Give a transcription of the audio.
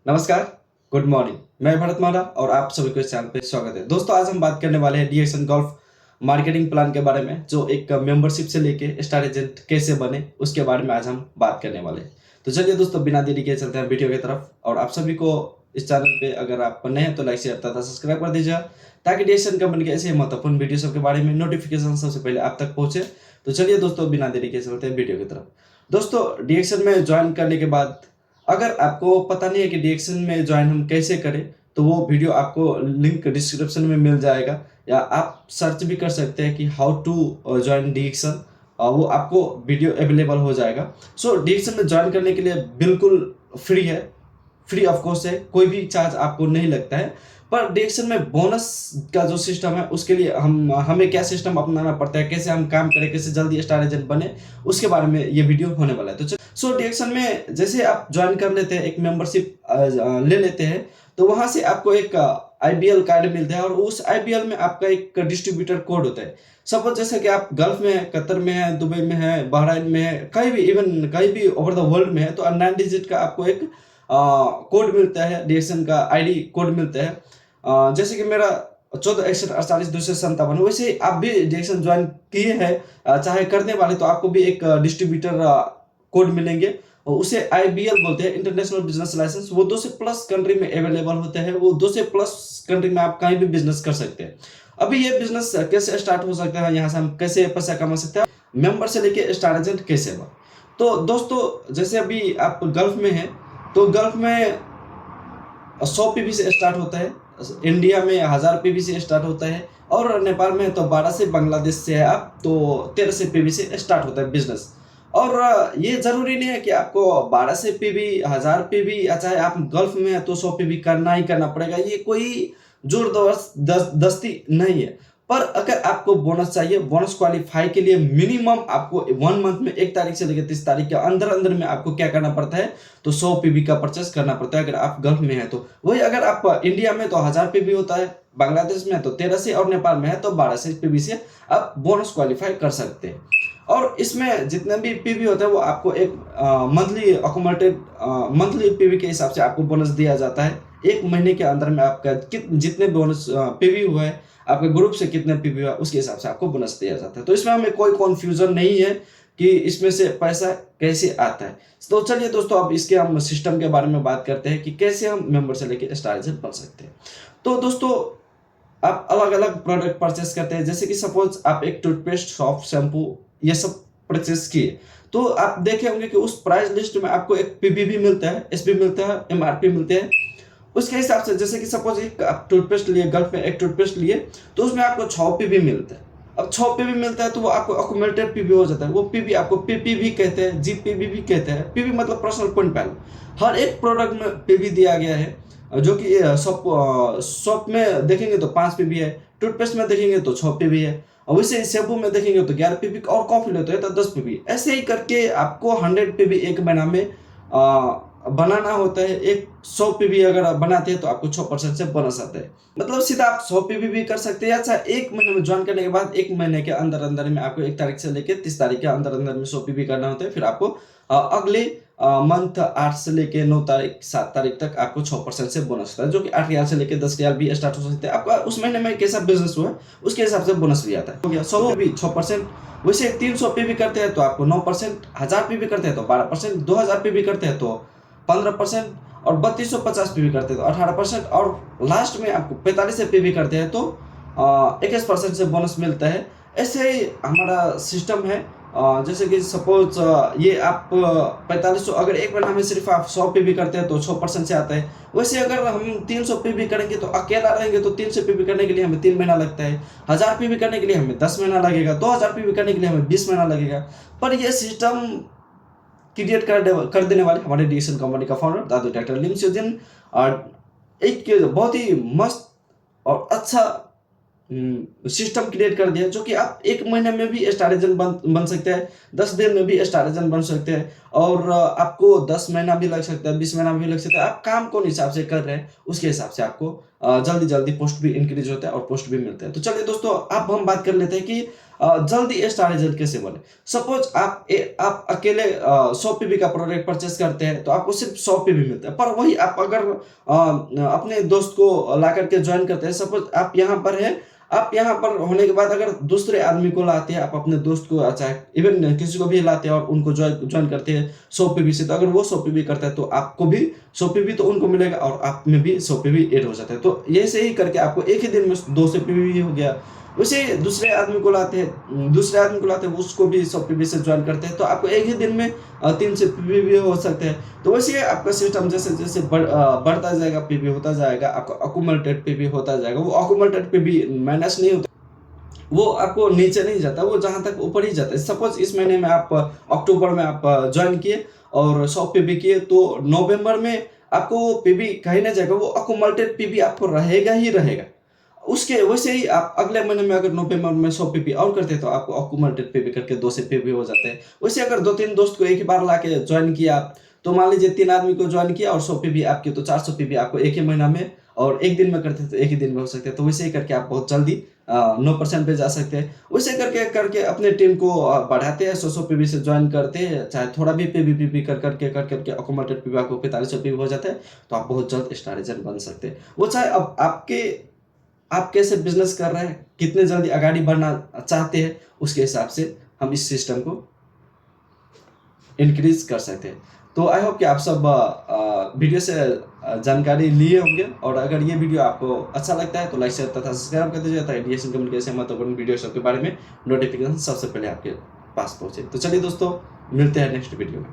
नमस्कार, good morning. मैं भरत माला और आप सभी को इस चैनल पे स्वागत है। दोस्तों आज हम बात करने वाले हैं डीएक्सन गोल्फ मार्केटिंग प्लान के बारे में, जो एक मेंबरशिप से लेके स्टार एजेंट कैसे बने उसके बारे में आज हम बात करने वाले हैं। तो चलिए दोस्तों, बिना देरी के चलते हैं वीडियो की तरफ। और आप सभी को इस चैनल पे अगर आप नए हैं तो लाइक शेयर तथा सब्सक्राइब कर दीजिए, ताकि डीएक्सन कंपनी के ऐसे महत्वपूर्ण वीडियो सब के बारे में नोटिफिकेशन सबसे पहले आप तक पहुंचे। तो चलिए दोस्तों, बिना देरी के चलते हैं वीडियो की तरफ। दोस्तों, डीएक्सन में ज्वाइन करने के बाद अगर आपको पता नहीं है कि डीएक्सन में ज्वाइन हम कैसे करें, तो वो वीडियो आपको लिंक डिस्क्रिप्शन में मिल जाएगा, या आप सर्च भी कर सकते हैं कि हाउ टू ज्वाइन डीएक्सन। वो आपको वीडियो अवेलेबल हो जाएगा। सो डीएक्सन में ज्वाइन करने के लिए बिल्कुल फ्री है, फ्री ऑफ कॉस्ट है, कोई भी चार्ज आपको नहीं लगता है। पर डीएक्सन में बोनस का जो सिस्टम है उसके लिए हमें क्या सिस्टम अपनाना पड़ता है, कैसे हम काम करें, कैसे जल्दी स्टार एजेंट बने, उसके बारे में ये वीडियो होने वाला है। तो सो डीएक्सन में जैसे आप ज्वाइन कर लेते हैं, एक मेंबरशिप ले लेते हैं, तो वहां से आपको एक आईबीएल कार्ड मिलता है, और उस आईबीएल में आपका एक डिस्ट्रीब्यूटर कोड होता है। सपोज जैसे कि आप गल्फ में है, कतर में है, दुबई में है, बहराइन में है, कहीं भी, इवन कहीं भी ओवर द वर्ल्ड में है, तो 9 डिजिट का आपको एक कोड मिलता है, डीएक्सन का आईडी कोड मिलता है। जैसे कि मेरा 146148 257, वैसे ही आप भी डीएक्सन ज्वाइन किए हैं चाहे करने वाले, तो आपको भी एक डिस्ट्रीब्यूटर कोड मिलेंगे, और उसे आईबीएल बोलते हैं, इंटरनेशनल बिजनेस लाइसेंस। वो 2 से प्लस कंट्री में अवेलेबल होते हैं। वो 2 से प्लस कंट्री में आप कहीं भी बिजनेस कर सकते हैं। अभी ये बिजनेस कैसे स्टार्ट हो सकता है, यहाँ से हम कैसे पैसा कमा सकते हैं, मेंबर से लेके स्टार एजेंट कैसे बने। तो दोस्तों, जैसे अभी आप गल्फ में हैं, तो गल्फ में 100 पीवी से स्टार्ट होता है, इंडिया में 1000 पीवी से स्टार्ट होता है, और नेपाल में तो 12 से, बांग्लादेश से है आप तो 13 से पीवी से स्टार्ट होता है बिजनेस। और ये जरूरी नहीं है कि आपको 12 से पीवी, 1000 पीवी, या चाहे आप गल्फ में है तो 100 पीवी करना ही करना पड़ेगा। ये कोई जोर दस्ती नहीं है। पर अगर आपको बोनस चाहिए, बोनस क्वालिफाई के लिए मिनिमम आपको 1 मंथ में 1 तारीख से लेकर 30 तारीख के अंदर अंदर में आपको क्या करना पड़ता है, तो 100 पीवी का परचेस करना पड़ता है अगर आप गल्फ में है तो। वही अगर आप इंडिया में तो 1000 पीवी होता है, बांग्लादेश में है तो 13 से, और नेपाल में है तो 12 से पीवी से आप बोनस क्वालिफाई कर सकते हैं। और इसमें जितने भी पीवी होता है वो आपको एक मंथली अकोमोडेटेड मंथली पीवी के हिसाब से आपको बोनस दिया जाता है। 1 महीने के अंदर में आपका जितने बोनस पीवी हुआ है, आपके ग्रुप से कितने पीवी हुआ, उसके हिसाब से आपको बोनस दिया जाता है। तो इसमें हमें कोई कन्फ्यूजन नहीं है कि इसमें से पैसा कैसे आता है। तो चलिए दोस्तों, अब इसके हम सिस्टम के बारे में बात करते हैं कि कैसे हम मेंबर से लेके स्टार एजेंट बन सकते हैं। तो दोस्तों, आप अलग अलग प्रोडक्ट परचेस करते हैं, जैसे कि सपोज आप एक टूथपेस्ट, सॉफ्ट, शैम्पू, ये सब परचेस किए, तो आप देखे होंगे कि उस प्राइस लिस्ट में आपको एक पीबी भी मिलता है, एसपी मिलता है, एमआरपी मिलते हैं। उसके हिसाब से जैसे कि सपोज एक आप टूथपेस्ट लिए, गल्फ में एक टूथपेस्ट लिए, तो उसमें आपको 6 पीबी मिलता है। अब 6 पीबी मिलता है तो वो आपको अक्यूमुलेटेड पीबी हो जाता है। वो पीबी आपको पीपी भी कहते हैं, जीपीबी भी कहते हैं। पीबी मतलब पर्सनल पॉइंट वैल्यू। हर एक प्रोडक्ट में पीबी दिया गया है, जो कि शॉप में देखेंगे तो 5 पीबी है, टूथपेस्ट में देखेंगे तो 6 पीबी है, और वैसे शैम्पू में देखेंगे तो 11 पीबी, और कॉफी लेते हैं तो 10 पीबी। ऐसे ही करके आपको 100 पीबी एक महीना में बनाना होता है। एक 100 पीबी अगर आप बनाते हैं तो आपको 6% से बोनस आता है। मतलब सीधा आप 100 पीबी भी कर सकते हैं। अच्छा, 1 महीने में ज्वाइन करने के बाद 1 महीने के अंदर अंदर में आपको 1 तारीख से लेकर 30 तारीख के अंदर अंदर में 100 पीबी करना होता है। फिर आपको अगले मंथ 8 से लेके 9 तारीख 7 तारीख तक आपको 6% से बोनस होता है, जो कि 8 रियाल से लेके 10 रियाल भी स्टार्ट हो सकते हैं। आपका उस महीने में कैसा बिजनेस हुआ उसके हिसाब से बोनस भी आता है। हो गया 100 भी 6%। वैसे 300 पीबी करते हैं तो आपको 9%, 1000 पीबी करते हैं तो 12%, 2000 पीबी करते हैं तो 15%, और 3250 पीबी करते हैं तो 18%, और लास्ट में आपको 45 से पीबी करते हैं तो 21% से बोनस मिलता है। ऐसे ही हमारा सिस्टम है। जैसे कि सपोज ये आप 4500, अगर एक महीना में सिर्फ आप 100 पीबी करते हैं तो 6% से आता है। वैसे अगर हम 300 पीबी करेंगे तो अकेला रहेंगे तो 300 पीबी करने के लिए हमें 3 महीना लगता है, 1000 पीबी करने के लिए हमें 10 महीना लगेगा, 2000 पीबी करने के लिए हमें 20 महीना लगेगा। पर यह सिस्टम क्रिएट कर देने वाले हमारे डीएक्सन कंपनी का फाउंडर दादू डॉक्टर लिम स्योजिन, और एक बहुत ही मस्त और अच्छा सिस्टम क्रिएट कर दिया, जो कि आप 1 महीने में भी स्टार एजेंट बन सकते हैं, 10 दिन में भी स्टार एजेंट बन सकते हैं, और आपको 10 महीना भी लग सकता है, 20 महीना भी लग सकता है। आप काम कौन हिसाब से कर रहे हैं उसके हिसाब से आपको जल्दी जल्दी पोस्ट भी इंक्रीज होता है और पोस्ट भी मिलते हैं। तो चलिए दोस्तों, अब हम बात कर लेते हैं कि जल्दी स्टार एजेंट कैसे बने। सपोज आप अकेले 100 पीवी का प्रोडक्ट परचेस करते हैं तो आपको सिर्फ 100 पीवी मिलता है, पर वही आप अगर अपने दोस्त को ला करके ज्वाइन करते हैं, सपोज आप यहाँ पर हैं, आप यहाँ पर होने के बाद अगर दूसरे आदमी को लाते हैं, आप अपने दोस्त को चाहे इवन किसी को भी लाते हैं और उनको ज्वाइन करते हैं 100 पीवी से, तो अगर वो 100 पीवी करता है तो आपको भी 100 पीवी तो उनको मिलेगा और आप में भी 100 पीवी ऐड हो जाता है। तो ये से ही करके आपको एक ही दिन में 200 पीवी हो गया। वैसे दूसरे आदमी को लाते हैं उसको भी 100 पीवी से ज्वाइन करते हैं, तो आपको एक ही दिन में 300 पीवी भी हो सकते हैं। तो वैसे आपका सिस्टम जैसे जैसे बढ़ता जाएगा, पीवी होता जाएगा, आपका अक्यूमुलेटेड पीवी होता जाएगा। वो अक्यूमुलेटेड पीवी माइनस नहीं होता, वो आपको नीचे नहीं जाता, वो जहां तक ऊपर ही जाता है। सपोज इस महीने में आप अक्टूबर में आप ज्वाइन किए और 100 पीवी किए, तो नवंबर में आपको वो पीवी कहीं नहीं जाएगा, वो अक्यूमुलेटेड पीवी आपको रहेगा ही रहेगा। उसके वैसे ही आप अगले महीने में अगर नवंबर में 100 पीवी और करते हैं तो आपको अक्यूमुलेटेड पीवी करके 200 पीवी हो जाते हैं। वैसे अगर 2-3 दोस्त को एक ही बार लाके ज्वाइन किया आप, तो मान लीजिए 3 आदमी को ज्वाइन किया और 100 पीवी आपकी, तो 400 पीवी आपको एक ही महीना में और एक दिन में करते तो एक ही दिन में हो सकते हैं। तो वैसे ही करके आप बहुत जल्दी 9% पे जा सकते हैं। वैसे करके अपने टीम को बढ़ाते हैं, 100 पीवी से ज्वाइन करते हैं, चाहे थोड़ा भी पीवी कर करके अक्यूमुलेटेड पीवी आपको 4500 पीवी हो जाता है, तो आप बहुत जल्द स्टार एजेंट बन सकते हैं। वो चाहे अब आप कैसे बिजनेस कर रहे हैं, कितने जल्दी आगे बढ़ना चाहते हैं, उसके हिसाब से हम इस सिस्टम को इंक्रीज कर सकते हैं। तो आई होप कि आप सब वीडियो से जानकारी लिए होंगे, और अगर ये वीडियो आपको अच्छा लगता है तो लाइक शेयर तथा सब्सक्राइब कर दीजिए, ताकि डीएक्शन कम्युनिकेशन महत्वपूर्ण वीडियो सब के बारे में नोटिफिकेशन सबसे पहले आपके पास पहुंचे। तो चलिए दोस्तों, मिलते हैं नेक्स्ट वीडियो में।